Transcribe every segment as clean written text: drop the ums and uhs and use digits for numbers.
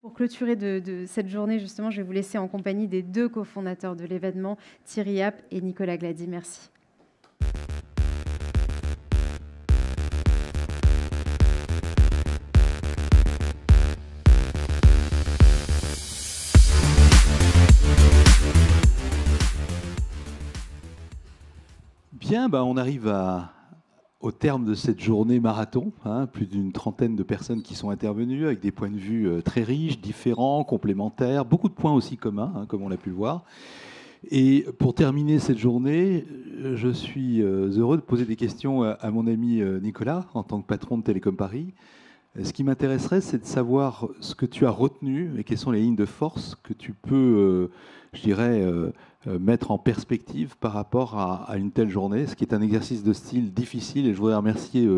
Pour clôturer de cette journée, justement, je vais vous laisser en compagnie des deux cofondateurs de l'événement, Thierry Happ et Nicolas Glady. Merci. Bien, on arrive au terme de cette journée marathon. Plus d'une trentaine de personnes qui sont intervenues avec des points de vue très riches, différents, complémentaires, beaucoup de points aussi communs, comme on l'a pu le voir. Et pour terminer cette journée, je suis heureux de poser des questions à mon ami Nicolas, en tant que patron de Télécom Paris. Ce qui m'intéresserait, c'est de savoir ce que tu as retenu et quelles sont les lignes de force que tu peux, je dirais, mettre en perspective par rapport à une telle journée, ce qui est un exercice de style difficile. Et je voudrais remercier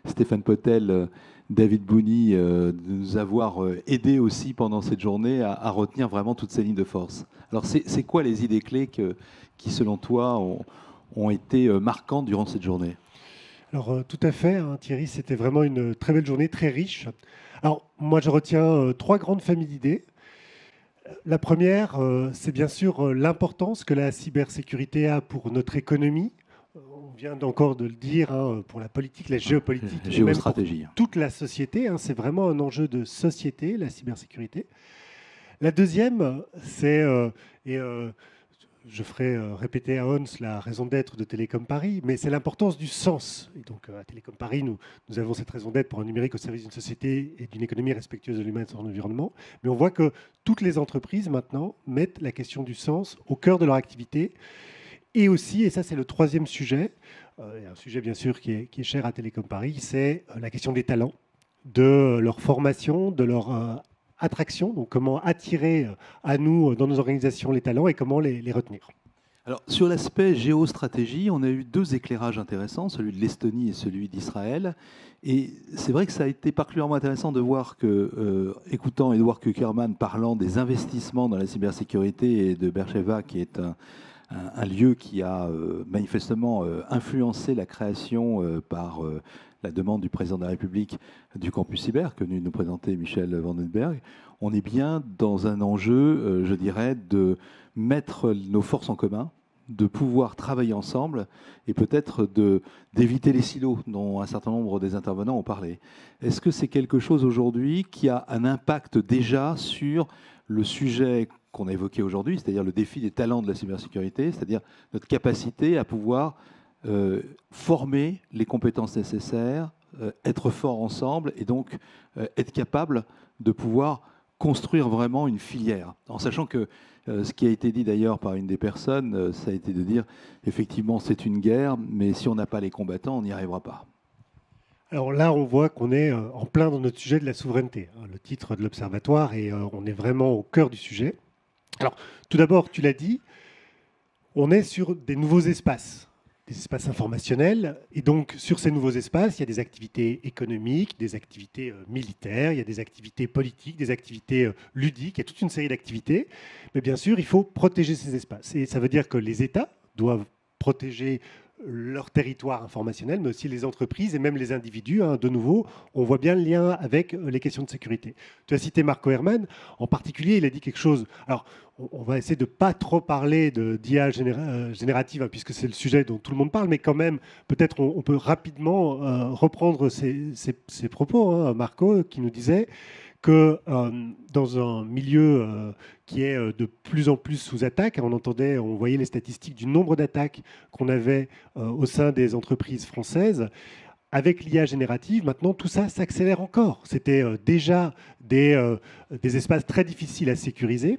Stéphane Potel, David Bouni, de nous avoir aidés aussi pendant cette journée à retenir vraiment toutes ces lignes de force. Alors, c'est quoi les idées clés qui, selon toi, ont été marquantes durant cette journée ? Alors, tout à fait, Thierry, c'était vraiment une très belle journée, très riche. Alors, moi, je retiens trois grandes familles d'idées. La première, c'est bien sûr l'importance que la cybersécurité a pour notre économie. On vient encore de le dire, pour la politique, la géopolitique, la géostratégie. Même pour toute la société. C'est vraiment un enjeu de société, la cybersécurité. La deuxième, c'est... je ferai répéter à Hans la raison d'être de Télécom Paris, mais c'est l'importance du sens. Et donc, à Télécom Paris, nous avons cette raison d'être pour un numérique au service d'une société et d'une économie respectueuse de l'humain et de son environnement. Mais on voit que toutes les entreprises, maintenant, mettent la question du sens au cœur de leur activité. Et aussi, et ça c'est le troisième sujet, un sujet bien sûr qui est cher à Télécom Paris, c'est la question des talents, de leur formation, de leur attraction, donc comment attirer à nous, dans nos organisations, les talents et comment les retenir. Alors, sur l'aspect géostratégie, on a eu deux éclairages intéressants, celui de l'Estonie et celui d'Israël. Et c'est vrai que ça a été particulièrement intéressant de voir que, écoutant Edward Kuckerman parlant des investissements dans la cybersécurité et de Beersheva, qui est un lieu qui a manifestement influencé la création par la demande du président de la République du campus cyber, que venu nous présenter Michel Vandenberg, on est bien dans un enjeu, je dirais, de mettre nos forces en commun, de pouvoir travailler ensemble et peut-être d'éviter les silos dont un certain nombre des intervenants ont parlé. Est-ce que c'est quelque chose aujourd'hui qui a un impact déjà sur le sujet qu'on a évoqué aujourd'hui, c'est-à-dire le défi des talents de la cybersécurité, c'est-à-dire notre capacité à pouvoir former les compétences nécessaires, être forts ensemble et donc être capable de pouvoir construire vraiment une filière. En sachant que ce qui a été dit d'ailleurs par une des personnes, ça a été de dire effectivement c'est une guerre, mais si on n'a pas les combattants, on n'y arrivera pas. Alors là, on voit qu'on est en plein dans notre sujet de la souveraineté, le titre de l'Observatoire, et on est vraiment au cœur du sujet. Alors, tout d'abord, tu l'as dit, on est sur des nouveaux espaces, des espaces informationnels. Et donc, sur ces nouveaux espaces, il y a des activités économiques, des activités militaires, il y a des activités politiques, des activités ludiques, il y a toute une série d'activités. Mais bien sûr, il faut protéger ces espaces. Et ça veut dire que les États doivent protéger leur territoire informationnel, mais aussi les entreprises et même les individus. De nouveau, on voit bien le lien avec les questions de sécurité. Tu as cité Marco Herman. En particulier, il a dit quelque chose... Alors, on va essayer de ne pas trop parler d'IA générative, puisque c'est le sujet dont tout le monde parle, mais quand même, peut-être on peut rapidement reprendre ses propos. Marco, qui nous disait que dans un milieu qui est de plus en plus sous attaque, on voyait les statistiques du nombre d'attaques qu'on avait au sein des entreprises françaises. Avec l'IA générative, maintenant, tout ça s'accélère encore. C'était déjà des espaces très difficiles à sécuriser.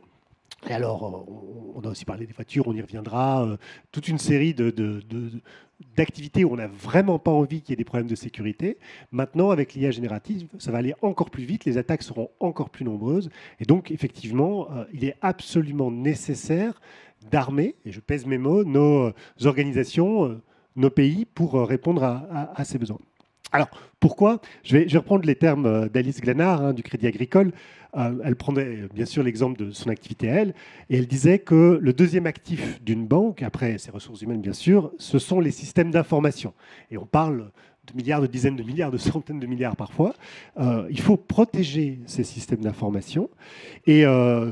Et alors, on a aussi parlé des voitures, on y reviendra, toute une série d'activités où on n'a vraiment pas envie qu'il y ait des problèmes de sécurité. Maintenant, avec l'IA générative, ça va aller encore plus vite, les attaques seront encore plus nombreuses. Et donc, effectivement, il est absolument nécessaire d'armer, et je pèse mes mots, nos organisations, nos pays pour répondre à ces besoins. Alors, pourquoi ? Je vais reprendre les termes d'Alice Glanard, du Crédit Agricole. Elle prenait bien sûr l'exemple de son activité à elle, et elle disait que le deuxième actif d'une banque, après ses ressources humaines bien sûr, ce sont les systèmes d'information. Et on parle milliards, de dizaines de milliards, de centaines de milliards parfois. Il faut protéger ces systèmes d'information. Et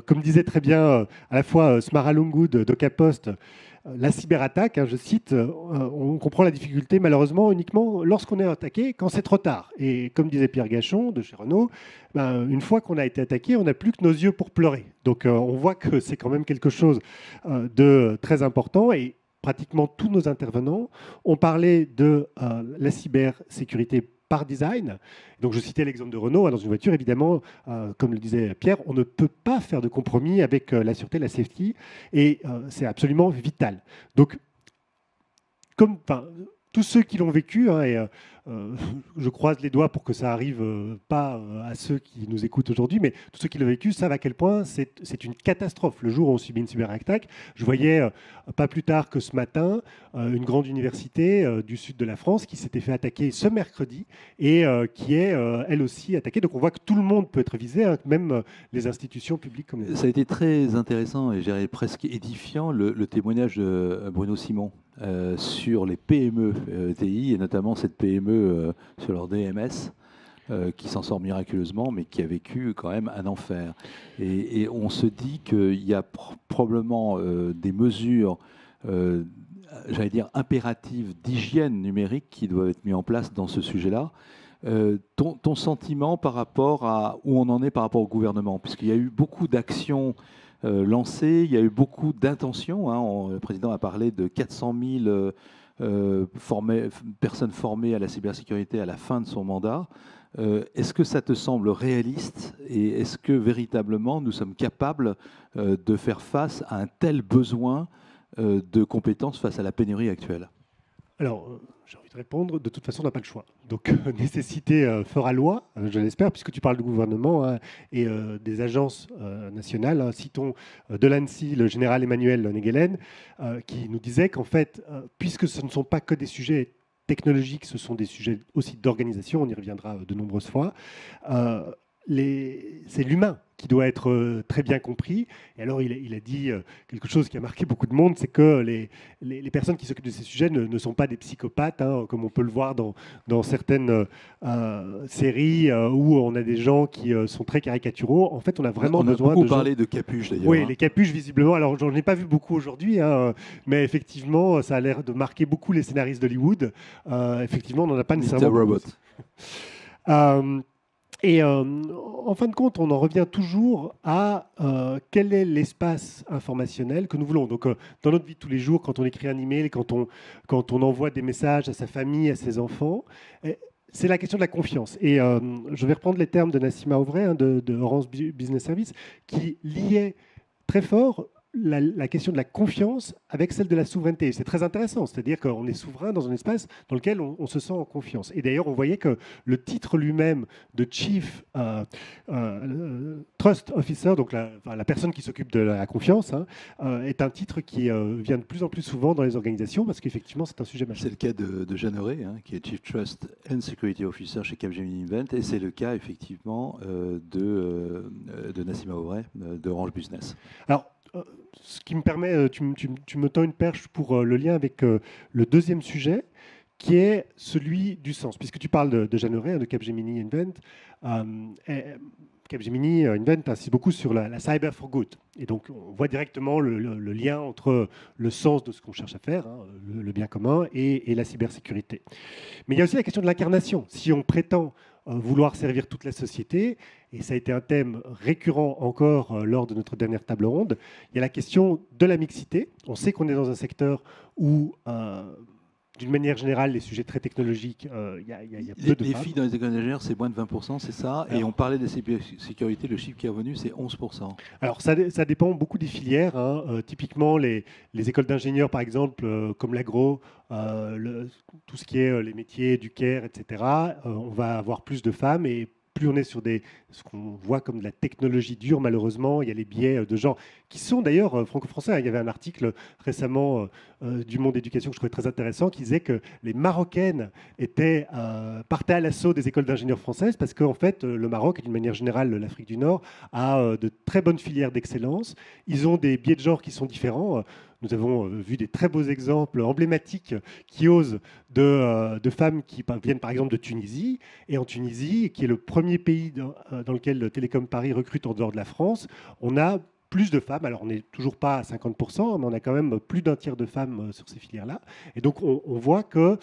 comme disait très bien à la fois Smaralungu d'Ocapost, la cyberattaque, je cite, on comprend la difficulté malheureusement uniquement lorsqu'on est attaqué, quand c'est trop tard. Et comme disait Pierre Gachon de chez Renault, une fois qu'on a été attaqué, on n'a plus que nos yeux pour pleurer. Donc on voit que c'est quand même quelque chose de très important. Et pratiquement tous nos intervenants ont parlé de la cybersécurité par design. Donc je citais l'exemple de Renault. Dans une voiture, évidemment, comme le disait Pierre, on ne peut pas faire de compromis avec la sûreté, la safety, et c'est absolument vital. Donc, tous ceux qui l'ont vécu, je croise les doigts pour que ça arrive pas à ceux qui nous écoutent aujourd'hui, mais tous ceux qui l'ont vécu savent à quel point c'est une catastrophe. Le jour où on subit une cyberattaque, je voyais pas plus tard que ce matin une grande université du sud de la France qui s'était fait attaquer ce mercredi et qui est elle aussi attaquée. Donc on voit que tout le monde peut être visé, même les institutions publiques comme les... Ça a été très intéressant et j'ai presque édifiant le témoignage de Bruno Simon sur les PME TI et notamment cette PME sur leur DMS qui s'en sort miraculeusement mais qui a vécu quand même un enfer. Et on se dit qu'il y a probablement des mesures, j'allais dire impératives d'hygiène numérique qui doivent être mises en place dans ce sujet-là. Ton sentiment par rapport à où on en est par rapport au gouvernement, puisqu'il y a eu beaucoup d'actions lancées, il y a eu beaucoup d'intentions. Le président a parlé de 400 000 personnes formées à la cybersécurité à la fin de son mandat. Est-ce que ça te semble réaliste et est-ce que véritablement nous sommes capables de faire face à un tel besoin de compétences face à la pénurie actuelle ? Alors, j'ai envie de répondre, de toute façon, on n'a pas le choix. Donc, nécessité fera loi, je l'espère, puisque tu parles du gouvernement et des agences nationales. Citons de l'ANSSI, le général Emmanuel Negelen, qui nous disait qu'en fait, puisque ce ne sont pas que des sujets technologiques, ce sont des sujets aussi d'organisation, on y reviendra de nombreuses fois, c'est l'humain qui doit être très bien compris. Et alors, il a dit quelque chose qui a marqué beaucoup de monde, c'est que les personnes qui s'occupent de ces sujets ne sont pas des psychopathes, comme on peut le voir dans certaines séries où on a des gens qui sont très caricaturaux. En fait, on a vraiment besoin de... On a beaucoup parlé de capuches, d'ailleurs. Oui, les capuches, visiblement. Alors, j'en ai pas vu beaucoup aujourd'hui, mais effectivement, ça a l'air de marquer beaucoup les scénaristes d'Hollywood. Effectivement, on n'en a pas nécessairement... Mr. Robot. Et en fin de compte, on en revient toujours à quel est l'espace informationnel que nous voulons. Donc, dans notre vie de tous les jours, quand on écrit un email, quand on envoie des messages à sa famille, à ses enfants, c'est la question de la confiance. Et je vais reprendre les termes de Nassima Auvray, de Orange Business Service, qui liait très fort la question de la confiance avec celle de la souveraineté. C'est très intéressant, c'est-à-dire qu'on est souverain dans un espace dans lequel on se sent en confiance. Et d'ailleurs, on voyait que le titre lui-même de Chief Trust Officer, donc la personne qui s'occupe de la confiance, est un titre qui vient de plus en plus souvent dans les organisations parce qu'effectivement, c'est un sujet majeur. C'est le cas de Jeanneret, qui est Chief Trust and Security Officer chez Capgemini Invent, et c'est le cas effectivement de Nassima Auvray de Orange Business. Alors, ce qui me permet, tu me tends une perche pour le lien avec le deuxième sujet, qui est celui du sens. Puisque tu parles de Jeanneret, de Capgemini Invent, Capgemini Invent insiste beaucoup sur la cyber for good. Et donc, on voit directement le lien entre le sens de ce qu'on cherche à faire, le bien commun, et la cybersécurité. Mais il y a aussi la question de l'incarnation. Si on prétend vouloir servir toute la société, et ça a été un thème récurrent encore lors de notre dernière table ronde, il y a la question de la mixité. On sait qu'on est dans un secteur où, d'une manière générale, les sujets très technologiques, il y a peu de femmes. Les filles dans les écoles d'ingénieurs, c'est moins de 20%, c'est ça. Alors, et on parlait de cybersécurité, le chiffre qui est revenu, c'est 11%. Alors, ça dépend beaucoup des filières. Typiquement, les écoles d'ingénieurs, par exemple, comme l'agro, tout ce qui est les métiers du care, etc., on va avoir plus de femmes et plus on est sur ce qu'on voit comme de la technologie dure, malheureusement, il y a les biais de genre qui sont d'ailleurs franco-français. Il y avait un article récemment du Monde Éducation que je trouvais très intéressant qui disait que les Marocaines partaient à l'assaut des écoles d'ingénieurs françaises parce qu'en fait, le Maroc, et d'une manière générale l'Afrique du Nord, a de très bonnes filières d'excellence. Ils ont des biais de genre qui sont différents. Nous avons vu des très beaux exemples emblématiques qui osent de femmes qui viennent par exemple de Tunisie. Et en Tunisie, qui est le premier pays dans lequel Télécom Paris recrute en dehors de la France, on a plus de femmes. Alors, on n'est toujours pas à 50%, mais on a quand même plus d'un tiers de femmes sur ces filières-là. Et donc, on voit que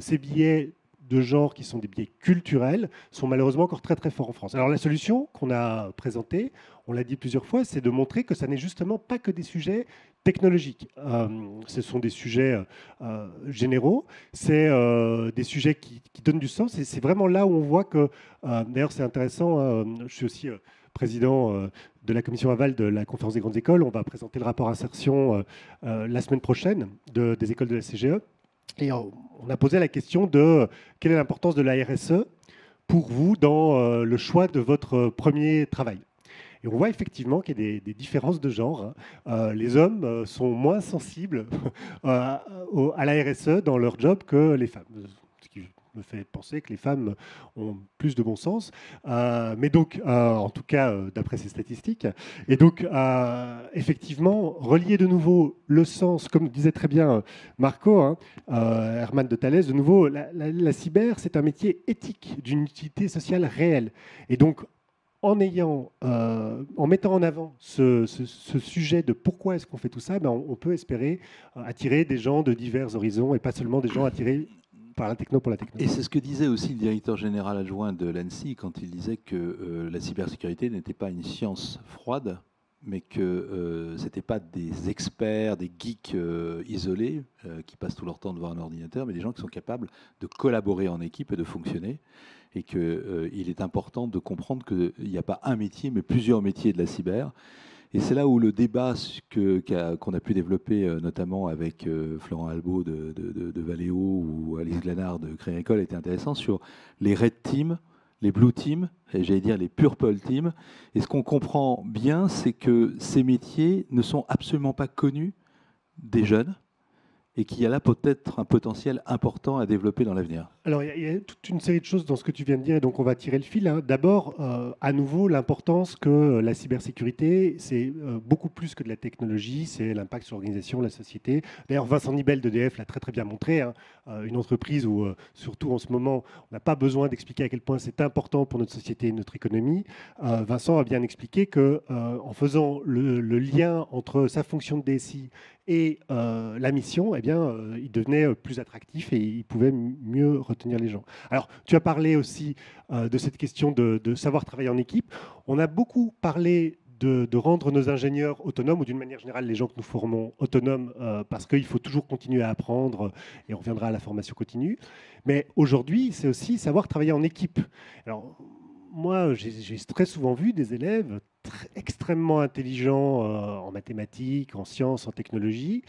ces biais de genre qui sont des biais culturels sont malheureusement encore très très forts en France. Alors la solution qu'on a présentée, on l'a dit plusieurs fois, c'est de montrer que ça n'est justement pas que des sujets technologiques. Ce sont des sujets généraux, c'est des sujets qui donnent du sens, et c'est vraiment là où on voit que, d'ailleurs c'est intéressant, je suis aussi président de la commission aval de la conférence des grandes écoles, on va présenter le rapport insertion la semaine prochaine des écoles de la CGE. Et on a posé la question de quelle est l'importance de la RSE pour vous dans le choix de votre premier travail. Et on voit effectivement qu'il y a des différences de genre. Les hommes sont moins sensibles à la RSE dans leur job que les femmes. Ce qui me fait penser que les femmes ont plus de bon sens. Mais donc, en tout cas, d'après ces statistiques. Et donc, effectivement, relier de nouveau le sens, comme disait très bien Marco, hein, Herman de Thalès, de nouveau, la cyber, c'est un métier éthique, d'une utilité sociale réelle. Et donc, en mettant en avant ce sujet de pourquoi est-ce qu'on fait tout ça, ben on peut espérer attirer des gens de divers horizons et pas seulement des gens attirés par la techno pour la techno. Et c'est ce que disait aussi le directeur général adjoint de l'ANSSI quand il disait que la cybersécurité n'était pas une science froide, mais que ce n'étaient pas des experts, des geeks isolés qui passent tout leur temps devant un ordinateur, mais des gens qui sont capables de collaborer en équipe et de fonctionner. Et qu'il est important de comprendre qu'il n'y a pas un métier, mais plusieurs métiers de la cyber. Et c'est là où le débat qu'on a pu développer, notamment avec Florent Albault de Valeo ou Alice Glanard de Crédit Agricole, était intéressant sur les Red Teams, les Blue Teams, et j'allais dire les Purple Teams. Et ce qu'on comprend bien, c'est que ces métiers ne sont absolument pas connus des jeunes et qu'il y a là peut-être un potentiel important à développer dans l'avenir. Alors, il y a toute une série de choses dans ce que tu viens de dire, et donc on va tirer le fil. Hein. D'abord, à nouveau, l'importance que la cybersécurité, c'est beaucoup plus que de la technologie, c'est l'impact sur l'organisation, la société. D'ailleurs, Vincent Nibel d'EDF l'a très très bien montré, hein. Une entreprise où, surtout en ce moment, on n'a pas besoin d'expliquer à quel point c'est important pour notre société et notre économie. Vincent a bien expliqué qu'en faisant le lien entre sa fonction de DSI et la mission, eh bien, il devenait plus attractif et il pouvait mieux retenir les gens. Alors, tu as parlé aussi de cette question de savoir travailler en équipe. On a beaucoup parlé de rendre nos ingénieurs autonomes, ou d'une manière générale les gens que nous formons autonomes, parce qu'il faut toujours continuer à apprendre, et on reviendra à la formation continue. Mais aujourd'hui, c'est aussi savoir travailler en équipe. Alors, moi, j'ai très souvent vu des élèves extrêmement intelligents en mathématiques, en sciences, en technologie,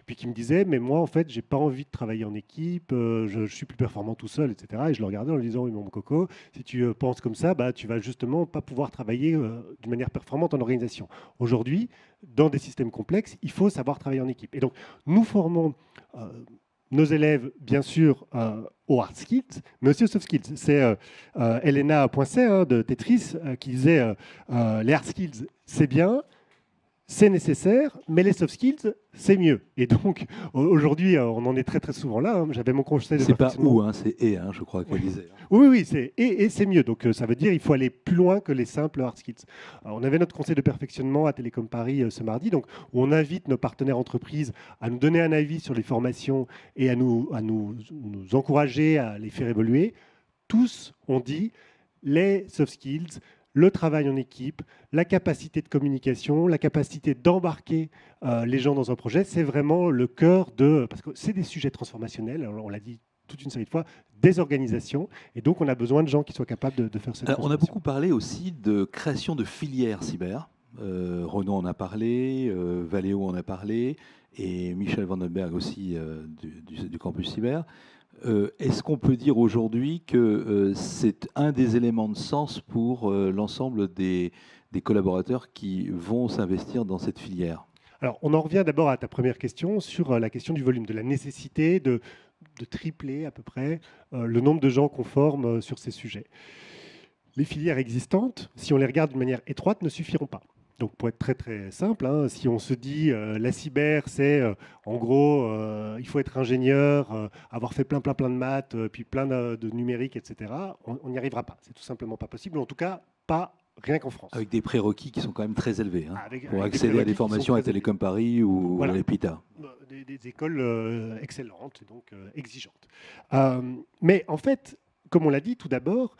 puis qui me disaient, mais moi, en fait, j'ai pas envie de travailler en équipe, je suis plus performant tout seul, etc. Et je le regardais en lui disant, oui, mon coco, si tu penses comme ça, bah, tu vas justement pas pouvoir travailler d'une manière performante en organisation. Aujourd'hui, dans des systèmes complexes, il faut savoir travailler en équipe. Et donc, nous formons nos élèves, bien sûr, aux hard skills, mais aussi aux soft skills. C'est Elena Poincet de Tetris qui disait les hard skills, c'est bien, c'est nécessaire, mais les soft skills, c'est mieux. Et donc, aujourd'hui, on en est très très souvent là. Hein. J'avais mon conseil de perfectionnement. C'est pas ou, hein, c'est et, hein, je crois qu'elle disait. Oui, c'est et c'est mieux. Donc, ça veut dire qu'il faut aller plus loin que les simples hard skills. Alors, on avait notre conseil de perfectionnement à Télécom Paris ce mardi, donc, où on invite nos partenaires entreprises à nous donner un avis sur les formations et à nous encourager à les faire évoluer. Tous ont dit les soft skills, le travail en équipe, la capacité de communication, la capacité d'embarquer les gens dans un projet, c'est vraiment le cœur de... Parce que c'est des sujets transformationnels, on l'a dit toute une série de fois, des organisations, et donc on a besoin de gens qui soient capables de faire cette transformation. On a beaucoup parlé aussi de création de filières cyber. Renaud en a parlé, Valeo en a parlé, et Michel Vandenberg aussi du campus cyber. Est-ce qu'on peut dire aujourd'hui que c'est un des éléments de sens pour l'ensemble des collaborateurs qui vont s'investir dans cette filière ? Alors, on en revient d'abord à ta première question sur la question du volume, de la nécessité de tripler à peu près le nombre de gens qu'on forme sur ces sujets. Les filières existantes, si on les regarde d'une manière étroite, ne suffiront pas. Donc pour être très très simple, hein, si on se dit la cyber, c'est en gros, il faut être ingénieur, avoir fait plein de maths, puis plein de numérique, etc., on n'y arrivera pas. C'est tout simplement pas possible, en tout cas pas rien qu'en France. Avec des prérequis qui sont quand même très élevés, hein, pour avec accéder à des formations à très élevés. Télécom Paris ou Voilà. à l'EPITA. Des écoles excellentes, donc exigeantes. Mais en fait, comme on l'a dit tout d'abord,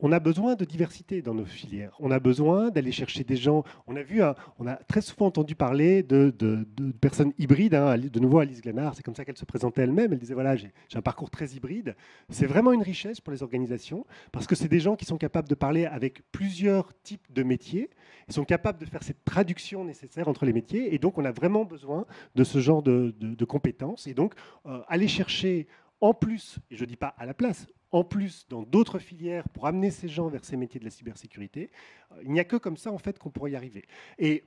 on a besoin de diversité dans nos filières. On a besoin d'aller chercher des gens. On a très souvent entendu parler de personnes hybrides. Hein. De nouveau, Alice Glanard, c'est comme ça qu'elle se présentait elle-même. Elle disait, voilà, j'ai un parcours très hybride. C'est vraiment une richesse pour les organisations parce que c'est des gens qui sont capables de parler avec plusieurs types de métiers. Ils sont capables de faire cette traduction nécessaire entre les métiers. Et donc, on a vraiment besoin de ce genre de compétences. Et donc, aller chercher en plus, et je ne dis pas à la place, en plus dans d'autres filières pour amener ces gens vers ces métiers de la cybersécurité, il n'y a que comme ça en fait qu'on pourrait y arriver. Et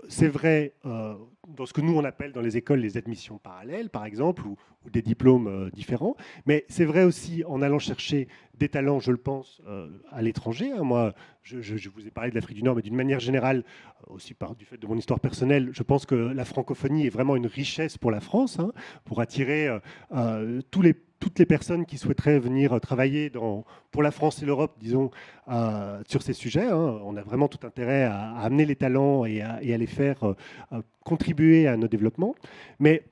c'est vrai dans ce que nous on appelle dans les écoles les admissions parallèles par exemple ou des diplômes différents, mais c'est vrai aussi en allant chercher des talents, je le pense, à l'étranger. Hein. Moi, je vous ai parlé de l'Afrique du Nord, mais d'une manière générale, aussi du fait de mon histoire personnelle, je pense que la francophonie est vraiment une richesse pour la France, hein, pour attirer toutes les personnes qui souhaiteraient venir travailler pour la France et l'Europe, disons, sur ces sujets. Hein. On a vraiment tout intérêt à amener les talents et à les faire contribuer à nos développements. Mais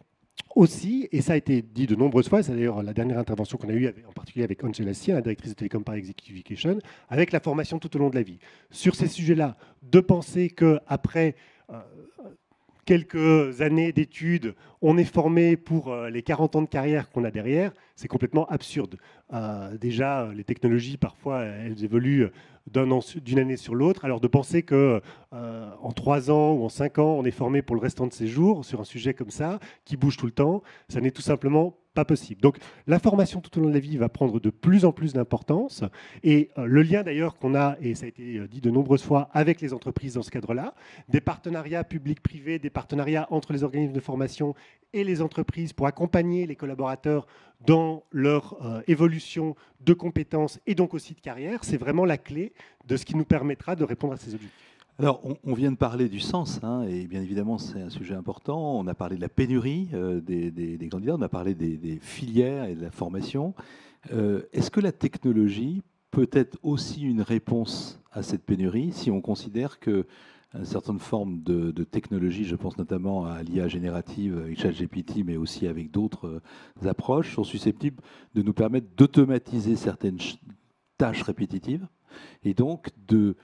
aussi, et ça a été dit de nombreuses fois, c'est d'ailleurs la dernière intervention qu'on a eue en particulier avec Angela Sien, la directrice de Télécom Paris Executive Education, avec la formation tout au long de la vie. Sur ces sujets-là, de penser qu'après quelques années d'études, on est formé pour les 40 ans de carrière qu'on a derrière, c'est complètement absurde. Déjà, les technologies, parfois, elles évoluent d'une année sur l'autre. Alors de penser que en 3 ans ou en 5 ans, on est formé pour le restant de ses jours sur un sujet comme ça, qui bouge tout le temps, ça n'est tout simplement pas possible. Donc la formation tout au long de la vie va prendre de plus en plus d'importance. Et le lien d'ailleurs qu'on a, et ça a été dit de nombreuses fois, avec les entreprises dans ce cadre-là, des partenariats publics-privés, des partenariats entre les organismes de formation et les entreprises pour accompagner les collaborateurs dans leur évolution de compétences et donc aussi de carrière, c'est vraiment la clé de ce qui nous permettra de répondre à ces objectifs. Alors, on vient de parler du sens, hein, et bien évidemment, c'est un sujet important. On a parlé de la pénurie des candidats, on a parlé des filières et de la formation. Est-ce que la technologie peut être aussi une réponse à cette pénurie si on considère que une certaine forme de technologie, je pense notamment à l'IA générative avec ChatGPT, mais aussi avec d'autres approches, sont susceptibles de nous permettre d'automatiser certaines tâches répétitives et donc de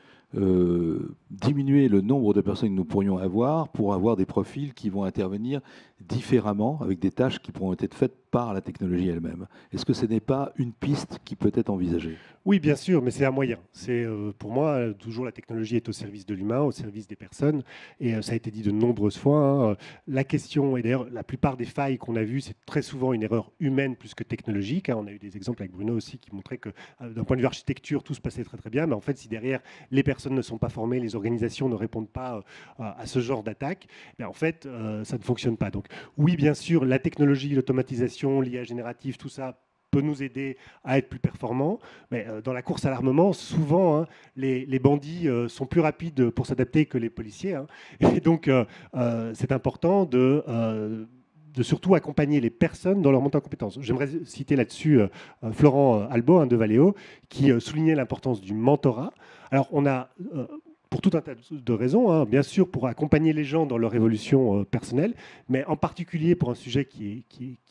diminuer le nombre de personnes que nous pourrions avoir pour avoir des profils qui vont intervenir différemment avec des tâches qui pourront être faites par la technologie elle-même. Est-ce que ce n'est pas une piste qui peut être envisagée ? Oui, bien sûr, mais c'est un moyen. C'est pour moi, toujours la technologie est au service de l'humain, au service des personnes, et ça a été dit de nombreuses fois. Hein. La question, et d'ailleurs la plupart des failles qu'on a vues, c'est très souvent une erreur humaine plus que technologique. Hein. On a eu des exemples avec Bruno aussi qui montraient que d'un point de vue architecture, tout se passait très très bien, mais en fait, si derrière les personnes ne sont pas formées, les organisations ne répondent pas à ce genre d'attaque, en fait, ça ne fonctionne pas. Donc oui, bien sûr, la technologie, l'automatisation, l'IA générative, tout ça peut nous aider à être plus performants. Mais dans la course à l'armement, souvent, hein, les bandits sont plus rapides pour s'adapter que les policiers. Hein. Et donc, c'est important de surtout accompagner les personnes dans leur montée en compétences. J'aimerais citer là-dessus Florent Albo de Valeo, qui soulignait l'importance du mentorat. Alors, on a... pour tout un tas de raisons, hein, bien sûr pour accompagner les gens dans leur évolution personnelle, mais en particulier pour un sujet qui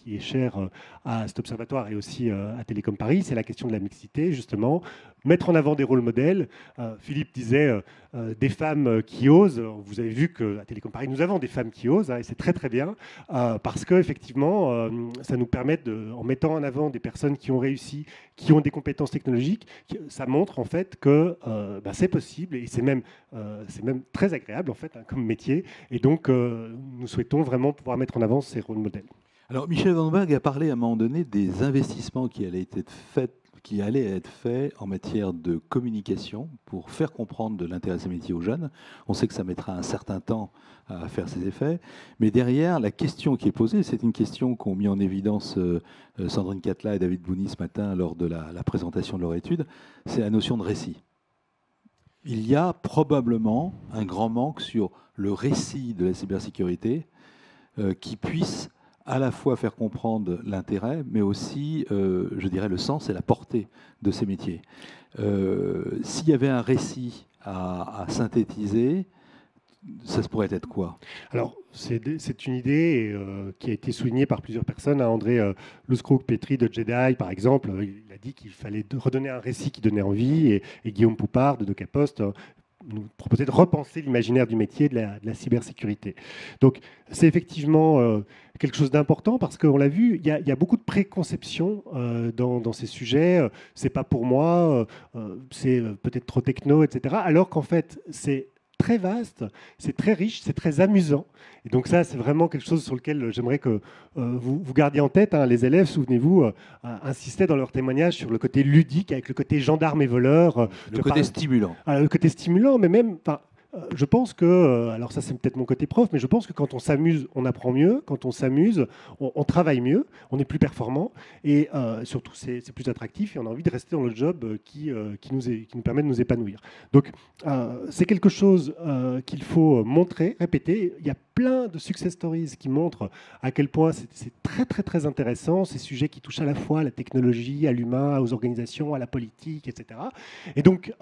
est cher à cet observatoire et aussi à Télécom Paris, c'est la question de la mixité, justement, mettre en avant des rôles modèles. Philippe disait des femmes qui osent. Vous avez vu qu'à Télécom Paris, nous avons des femmes qui osent, hein, et c'est très très bien, parce qu'effectivement, ça nous permet, en mettant en avant des personnes qui ont réussi, qui ont des compétences technologiques, ça montre en fait que c'est possible, et c'est même très agréable en fait hein, comme métier. Et donc, nous souhaitons vraiment pouvoir mettre en avant ces rôles modèles. Alors, Michel Van Berg a parlé à un moment donné des investissements qui allaient être faits en matière de communication pour faire comprendre de l'intérêt de ces métiers aux jeunes. On sait que ça mettra un certain temps à faire ses effets, mais derrière, la question qui est posée, c'est une question qu'ont mis en évidence Sandrine Catla et David Bouni ce matin lors de la présentation de leur étude, c'est la notion de récit. il y a probablement un grand manque sur le récit de la cybersécurité qui puisse à la fois faire comprendre l'intérêt, mais aussi, je dirais, le sens et la portée de ces métiers. S'il y avait un récit à synthétiser, ça se pourrait être quoi? Alors, c'est une idée qui a été soulignée par plusieurs personnes. André Loosbrook-Petrie de JEDI, par exemple, il a dit qu'il fallait redonner un récit qui donnait envie. Et Guillaume Poupard de DocaPost nous proposait de repenser l'imaginaire du métier de la cybersécurité. Donc, c'est effectivement quelque chose d'important parce qu'on l'a vu, il y a beaucoup de préconceptions dans ces sujets. C'est pas pour moi, c'est peut-être trop techno, etc. Alors qu'en fait, c'est très vaste, c'est très riche, c'est très amusant. Et donc ça, c'est vraiment quelque chose sur lequel j'aimerais que vous gardiez en tête. Les élèves, souvenez-vous, insistaient dans leur témoignage sur le côté ludique, avec le côté gendarme et voleur. Le côté stimulant. Le côté stimulant, mais même... je pense que, alors ça c'est peut-être mon côté prof, mais je pense que quand on s'amuse, on apprend mieux. Quand on s'amuse, on travaille mieux, on est plus performant et surtout c'est plus attractif et on a envie de rester dans le job qui nous permet de nous épanouir. Donc c'est quelque chose qu'il faut montrer, répéter. Il y a plein de success stories qui montrent à quel point c'est très très très intéressant, ces sujets qui touchent à la fois à la technologie, à l'humain, aux organisations, à la politique, etc. Et donc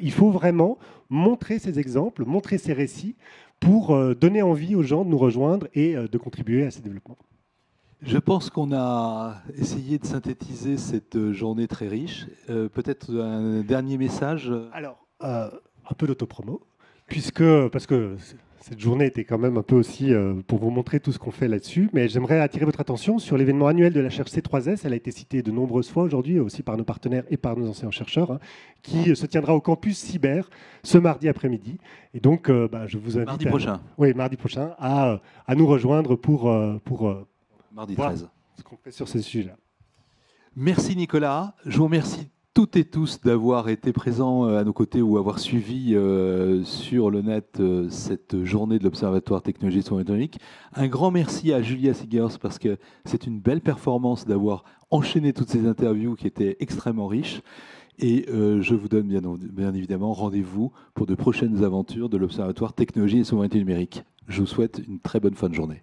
il faut vraiment montrer ces exemples, montrer ces récits pour donner envie aux gens de nous rejoindre et de contribuer à ces développements. Je pense qu'on a essayé de synthétiser cette journée très riche. Peut-être un dernier message. Alors, un peu d'autopromo, parce que cette journée était quand même un peu aussi pour vous montrer tout ce qu'on fait là-dessus, mais j'aimerais attirer votre attention sur l'événement annuel de la recherche C3S. Elle a été citée de nombreuses fois aujourd'hui, aussi par nos partenaires et par nos enseignants-chercheurs, qui se tiendra au campus Cyber ce mardi après-midi. Et donc, je vous invite Mardi prochain. Oui, mardi prochain, à nous rejoindre pour Mardi voir 13. ce qu'on fait sur ce sujet-là. Merci Nicolas. Je vous remercie toutes et tous d'avoir été présents à nos côtés ou avoir suivi sur le net cette journée de l'Observatoire Technologie et Solutions économiques. Un grand merci à Julia Siggers parce que c'est une belle performance d'avoir enchaîné toutes ces interviews qui étaient extrêmement riches. Et je vous donne bien évidemment rendez-vous pour de prochaines aventures de l'Observatoire Technologie et Souveraineté numérique. Je vous souhaite une très bonne fin de journée.